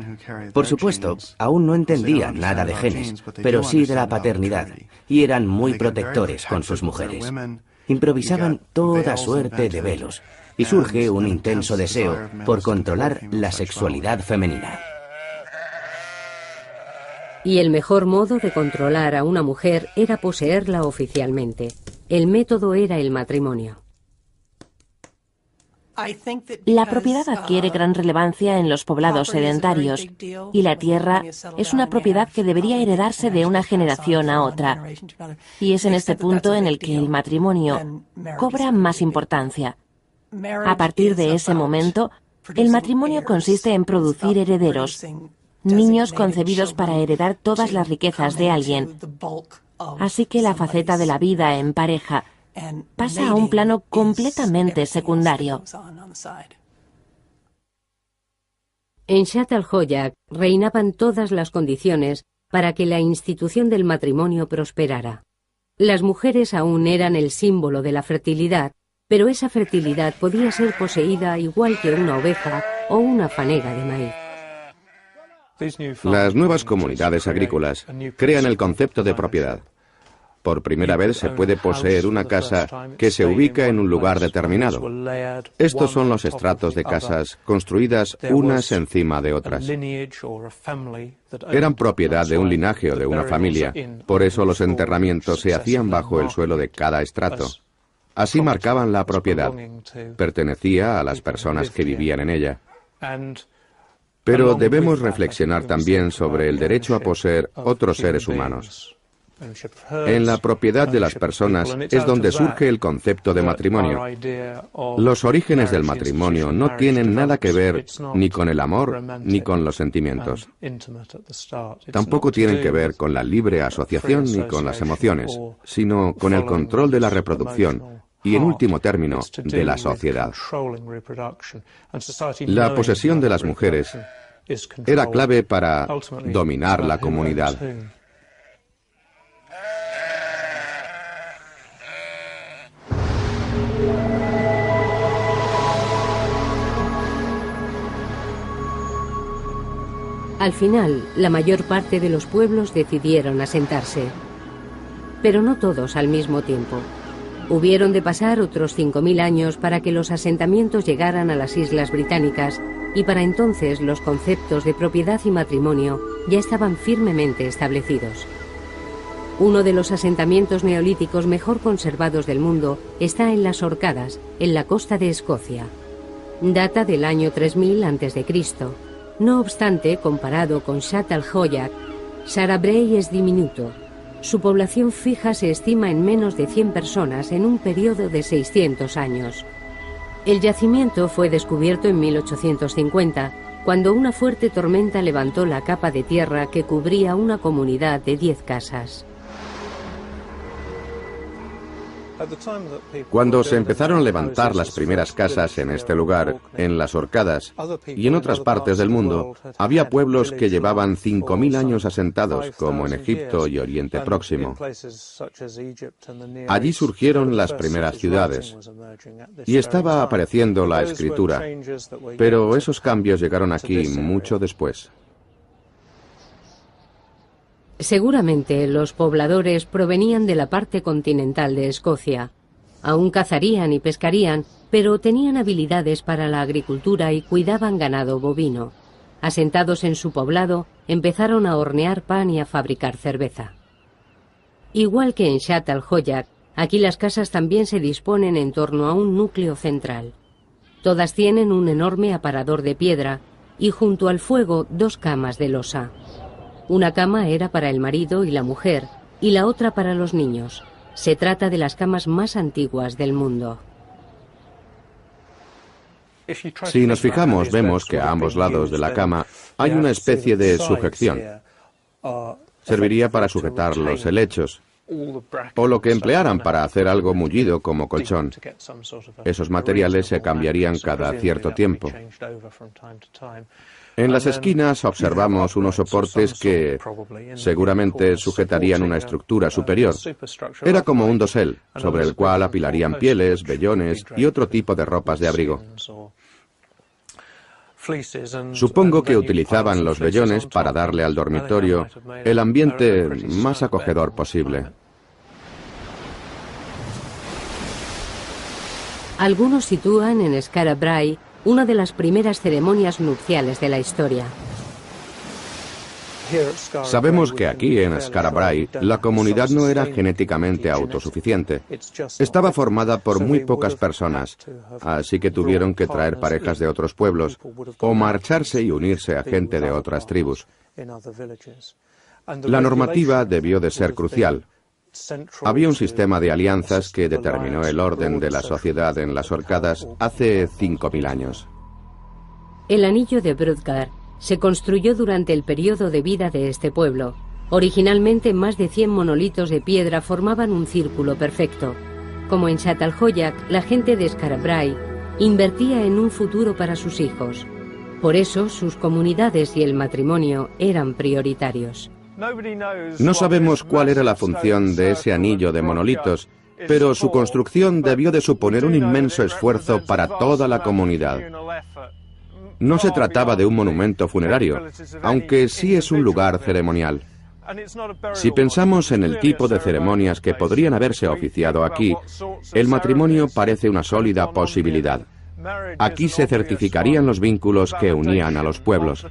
Por supuesto, aún no entendían nada de genes, pero sí de la paternidad, y eran muy protectores con sus mujeres. Improvisaban toda suerte de velos, y surge un intenso deseo por controlar la sexualidad femenina. Y el mejor modo de controlar a una mujer era poseerla oficialmente. El método era el matrimonio. La propiedad adquiere gran relevancia en los poblados sedentarios, y la tierra es una propiedad que debería heredarse de una generación a otra. Y es en este punto en el que el matrimonio cobra más importancia. A partir de ese momento, el matrimonio consiste en producir herederos, niños concebidos para heredar todas las riquezas de alguien. Así que la faceta de la vida en pareja pasa a un plano completamente secundario. En Shatt al-Hoyaq reinaban todas las condiciones para que la institución del matrimonio prosperara. Las mujeres aún eran el símbolo de la fertilidad, pero esa fertilidad podía ser poseída igual que una oveja o una fanega de maíz. Las nuevas comunidades agrícolas crean el concepto de propiedad. Por primera vez se puede poseer una casa que se ubica en un lugar determinado. Estos son los estratos de casas construidas unas encima de otras. Eran propiedad de un linaje o de una familia, por eso los enterramientos se hacían bajo el suelo de cada estrato. Así marcaban la propiedad. Pertenecía a las personas que vivían en ella. Pero debemos reflexionar también sobre el derecho a poseer otros seres humanos. En la propiedad de las personas es donde surge el concepto de matrimonio. Los orígenes del matrimonio no tienen nada que ver ni con el amor ni con los sentimientos. Tampoco tienen que ver con la libre asociación ni con las emociones, sino con el control de la reproducción y, en último término, de la sociedad. La posesión de las mujeres era clave para dominar la comunidad. Al final, la mayor parte de los pueblos decidieron asentarse. Pero no todos al mismo tiempo. Hubieron de pasar otros 5000 años para que los asentamientos llegaran a las Islas Británicas, y para entonces los conceptos de propiedad y matrimonio ya estaban firmemente establecidos. Uno de los asentamientos neolíticos mejor conservados del mundo está en las Orcadas, en la costa de Escocia. Data del año 3000 a.C. No obstante, comparado con Shatt al-Hoyaq, Shara Bray es diminuto. Su población fija se estima en menos de 100 personas en un periodo de 600 años. El yacimiento fue descubierto en 1850, cuando una fuerte tormenta levantó la capa de tierra que cubría una comunidad de 10 casas. Cuando se empezaron a levantar las primeras casas en este lugar, en las Orcadas y en otras partes del mundo, había pueblos que llevaban 5000 años asentados, como en Egipto y Oriente Próximo. Allí surgieron las primeras ciudades y estaba apareciendo la escritura, pero esos cambios llegaron aquí mucho después. Seguramente los pobladores provenían de la parte continental de Escocia. Aún cazarían y pescarían, pero tenían habilidades para la agricultura y cuidaban ganado bovino. Asentados en su poblado, empezaron a hornear pan y a fabricar cerveza. Igual que en Shatt al-Hoyaq, aquí las casas también se disponen en torno a un núcleo central. Todas tienen un enorme aparador de piedra y junto al fuego 2 camas de losa. Una cama era para el marido y la mujer, y la otra para los niños. Se trata de las camas más antiguas del mundo. Si nos fijamos, vemos que a ambos lados de la cama hay una especie de sujeción. Serviría para sujetar los helechos, o lo que emplearan para hacer algo mullido como colchón. Esos materiales se cambiarían cada cierto tiempo. En las esquinas observamos unos soportes que seguramente sujetarían una estructura superior. Era como un dosel, sobre el cual apilarían pieles, vellones y otro tipo de ropas de abrigo. Supongo que utilizaban los vellones para darle al dormitorio el ambiente más acogedor posible. Algunos sitúan en Skara Brae una de las primeras ceremonias nupciales de la historia. Sabemos que aquí en Skara Brae la comunidad no era genéticamente autosuficiente. Estaba formada por muy pocas personas, así que tuvieron que traer parejas de otros pueblos o marcharse y unirse a gente de otras tribus. La normativa debió de ser crucial. Había un sistema de alianzas que determinó el orden de la sociedad en las Orcadas hace 5000 años. El anillo de Brodgar se construyó durante el periodo de vida de este pueblo. Originalmente, más de 100 monolitos de piedra formaban un círculo perfecto. Como en Çatalhöyük, la gente de Skara Brae invertía en un futuro para sus hijos. Por eso, sus comunidades y el matrimonio eran prioritarios. No sabemos cuál era la función de ese anillo de monolitos, pero su construcción debió de suponer un inmenso esfuerzo para toda la comunidad. No se trataba de un monumento funerario, aunque sí es un lugar ceremonial. Si pensamos en el tipo de ceremonias que podrían haberse oficiado aquí, el matrimonio parece una sólida posibilidad. Aquí se certificarían los vínculos que unían a los pueblos.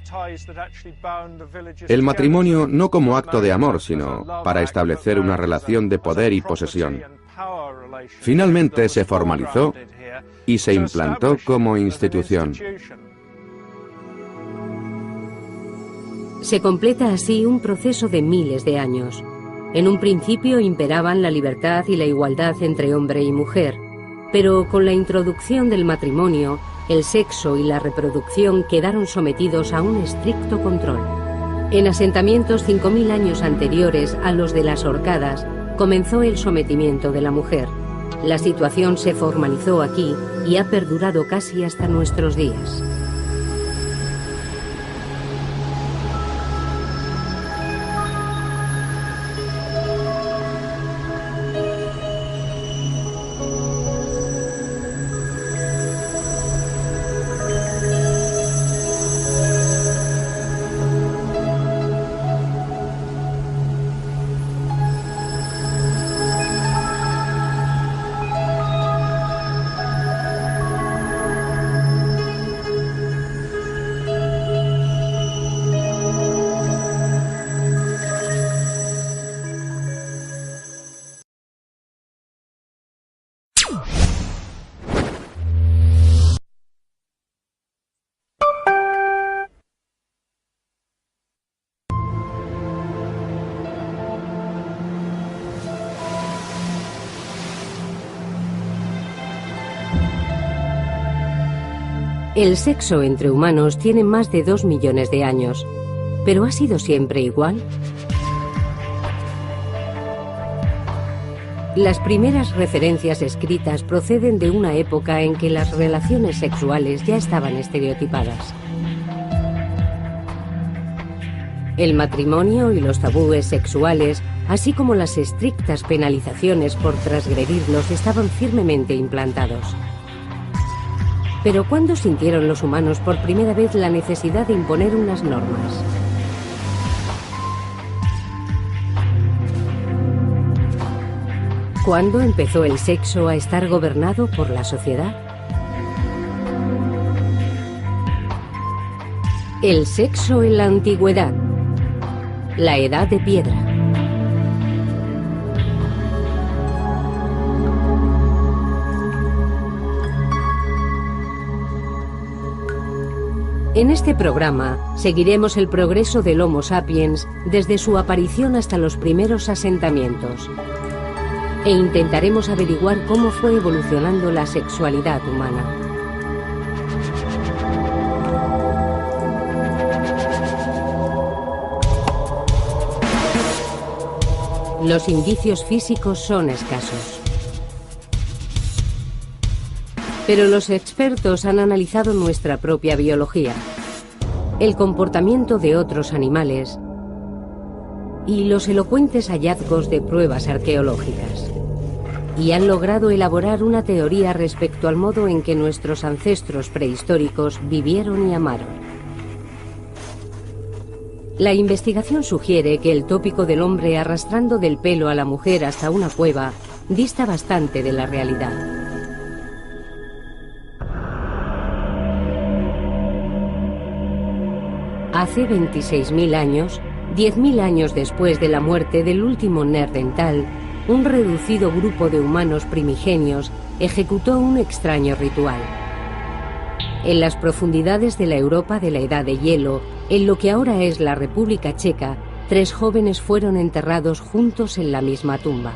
El matrimonio no como acto de amor, sino para establecer una relación de poder y posesión. Finalmente se formalizó y se implantó como institución. Se completa así un proceso de miles de años. En un principio imperaban la libertad y la igualdad entre hombre y mujer, pero con la introducción del matrimonio, el sexo y la reproducción quedaron sometidos a un estricto control. En asentamientos 5000 años anteriores a los de las Orcadas, comenzó el sometimiento de la mujer. La situación se formalizó aquí y ha perdurado casi hasta nuestros días. El sexo entre humanos tiene más de 2 millones de años, pero ¿ha sido siempre igual? Las primeras referencias escritas proceden de una época en que las relaciones sexuales ya estaban estereotipadas. El matrimonio y los tabúes sexuales, así como las estrictas penalizaciones por transgredirlos, estaban firmemente implantados. Pero ¿cuándo sintieron los humanos por primera vez la necesidad de imponer unas normas? ¿Cuándo empezó el sexo a estar gobernado por la sociedad? El sexo en la antigüedad. La Edad de Piedra. En este programa seguiremos el progreso del Homo sapiens desde su aparición hasta los primeros asentamientos. e intentaremos averiguar cómo fue evolucionando la sexualidad humana. Los indicios físicos son escasos. Pero los expertos han analizado nuestra propia biología, el comportamiento de otros animales y los elocuentes hallazgos de pruebas arqueológicas. Y han logrado elaborar una teoría respecto al modo en que nuestros ancestros prehistóricos vivieron y amaron. La investigación sugiere que el tópico del hombre arrastrando del pelo a la mujer hasta una cueva dista bastante de la realidad. Hace 26.000 años, 10.000 años después de la muerte del último Neandertal, un reducido grupo de humanos primigenios ejecutó un extraño ritual. En las profundidades de la Europa de la Edad de Hielo, en lo que ahora es la República Checa, 3 jóvenes fueron enterrados juntos en la misma tumba.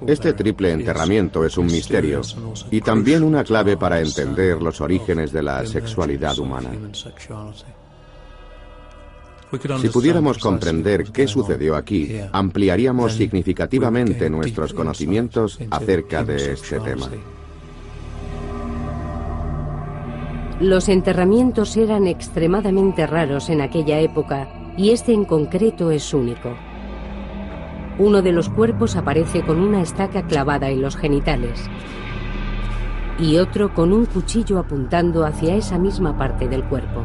Este triple enterramiento es un misterio y también una clave para entender los orígenes de la sexualidad humana. Si pudiéramos comprender qué sucedió aquí, ampliaríamos significativamente nuestros conocimientos acerca de este tema. Los enterramientos eran extremadamente raros en aquella época y este en concreto es único. Uno de los cuerpos aparece con una estaca clavada en los genitales y otro con un cuchillo apuntando hacia esa misma parte del cuerpo.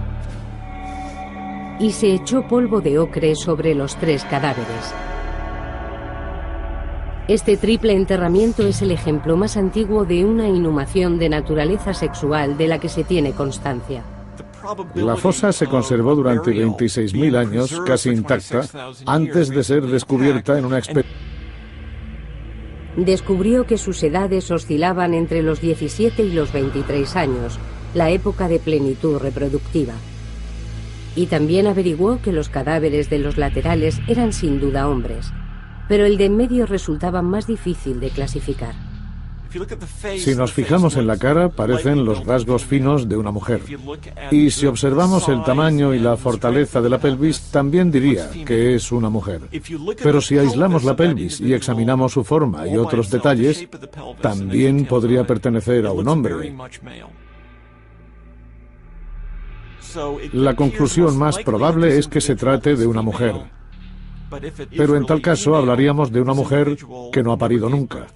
Y se echó polvo de ocre sobre los 3 cadáveres. Este triple enterramiento es el ejemplo más antiguo de una inhumación de naturaleza sexual de la que se tiene constancia. La fosa se conservó durante 26.000 años, casi intacta, antes de ser descubierta en una expedición. Descubrió que sus edades oscilaban entre los 17 y los 23 años, la época de plenitud reproductiva. Y también averiguó que los cadáveres de los laterales eran sin duda hombres, pero el de en medio resultaba más difícil de clasificar. Si nos fijamos en la cara, parecen los rasgos finos de una mujer. Y si observamos el tamaño y la fortaleza de la pelvis, también diría que es una mujer. Pero si aislamos la pelvis y examinamos su forma y otros detalles, también podría pertenecer a un hombre. La conclusión más probable es que se trate de una mujer. Pero en tal caso hablaríamos de una mujer que no ha parido nunca.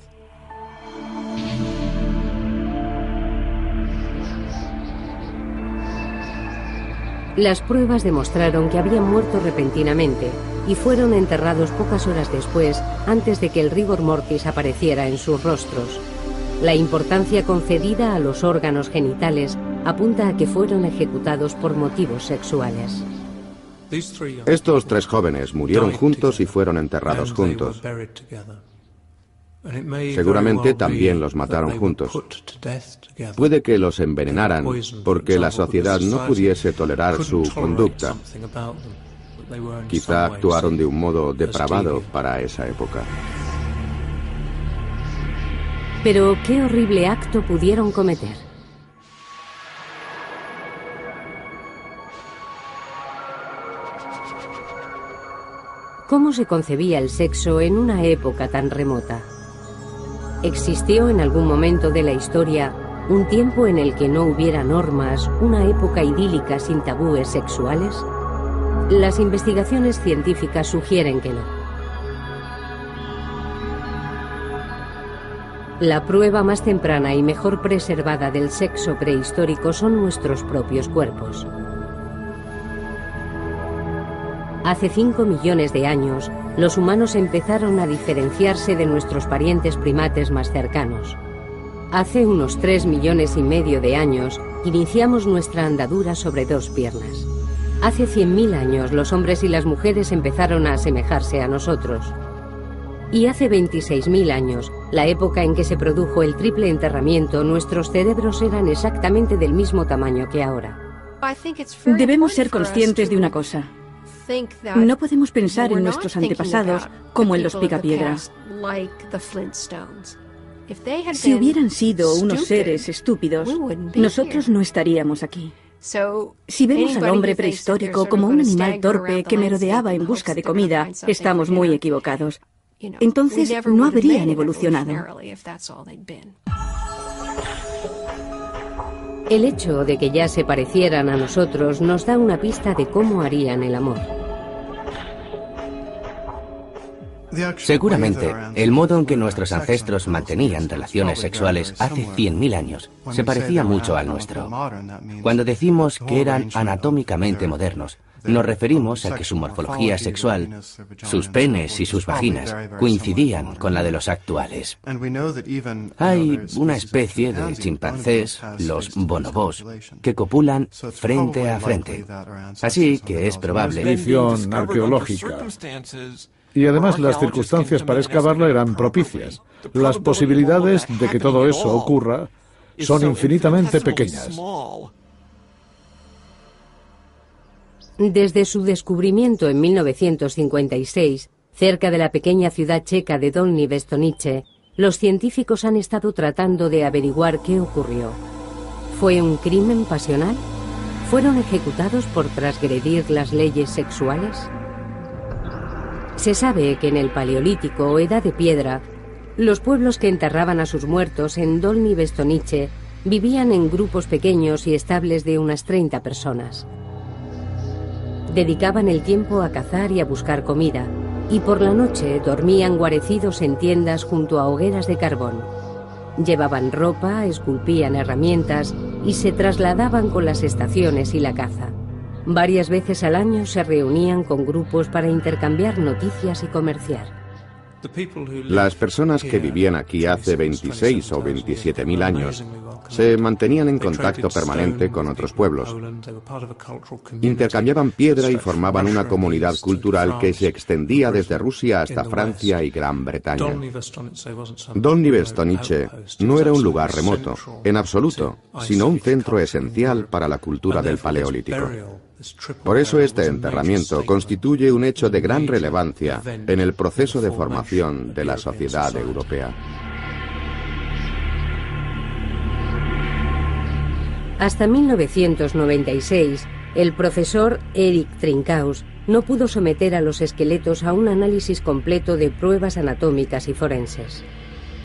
Las pruebas demostraron que habían muerto repentinamente y fueron enterrados pocas horas después, antes de que el rigor mortis apareciera en sus rostros. La importancia concedida a los órganos genitales apunta a que fueron ejecutados por motivos sexuales. Estos 3 jóvenes murieron juntos y fueron enterrados juntos. Seguramente también los mataron juntos. Puede que los envenenaran porque la sociedad no pudiese tolerar su conducta. Quizá actuaron de un modo depravado para esa época. Pero ¿qué horrible acto pudieron cometer? ¿Cómo se concebía el sexo en una época tan remota? ¿Existió en algún momento de la historia un tiempo en el que no hubiera normas, una época idílica sin tabúes sexuales? Las investigaciones científicas sugieren que no. La prueba más temprana y mejor preservada del sexo prehistórico son nuestros propios cuerpos. Hace 5 millones de años, los humanos empezaron a diferenciarse de nuestros parientes primates más cercanos. Hace unos 3,5 millones de años, iniciamos nuestra andadura sobre 2 piernas. Hace 100.000 años, los hombres y las mujeres empezaron a asemejarse a nosotros. Y hace 26.000 años, la época en que se produjo el triple enterramiento, nuestros cerebros eran exactamente del mismo tamaño que ahora. Debemos ser conscientes de una cosa. No podemos pensar en nuestros antepasados como en los Picapiedra. Si hubieran sido unos seres estúpidos, nosotros no estaríamos aquí. Si vemos al hombre prehistórico como un animal torpe que merodeaba en busca de comida, estamos muy equivocados. Entonces no habrían evolucionado. El hecho de que ya se parecieran a nosotros nos da una pista de cómo harían el amor. Seguramente, el modo en que nuestros ancestros mantenían relaciones sexuales hace 100.000 años se parecía mucho al nuestro. Cuando decimos que eran anatómicamente modernos, nos referimos a que su morfología sexual, sus penes y sus vaginas, coincidían con la de los actuales. Hay una especie de chimpancés, los bonobos, que copulan frente a frente. Así que es probable... Expedición arqueológica. Y además las circunstancias para excavarla eran propicias. Las posibilidades de que todo eso ocurra son infinitamente pequeñas. Desde su descubrimiento en 1956, cerca de la pequeña ciudad checa de Dolní Věstonice, los científicos han estado tratando de averiguar qué ocurrió. ¿Fue un crimen pasional? ¿Fueron ejecutados por transgredir las leyes sexuales? Se sabe que en el Paleolítico o Edad de Piedra, los pueblos que enterraban a sus muertos en Dolní Věstonice vivían en grupos pequeños y estables de unas 30 personas. Dedicaban el tiempo a cazar y a buscar comida, y por la noche dormían guarecidos en tiendas junto a hogueras de carbón. Llevaban ropa, esculpían herramientas y se trasladaban con las estaciones y la caza. Varias veces al año se reunían con grupos para intercambiar noticias y comerciar. Las personas que vivían aquí hace 26 o 27.000 años se mantenían en contacto permanente con otros pueblos. Intercambiaban piedra y formaban una comunidad cultural que se extendía desde Rusia hasta Francia y Gran Bretaña. Dolní Věstonice no era un lugar remoto, en absoluto, sino un centro esencial para la cultura del Paleolítico. Por eso este enterramiento constituye un hecho de gran relevancia en el proceso de formación de la sociedad europea. Hasta 1996, el profesor Erik Trinkaus no pudo someter a los esqueletos a un análisis completo de pruebas anatómicas y forenses.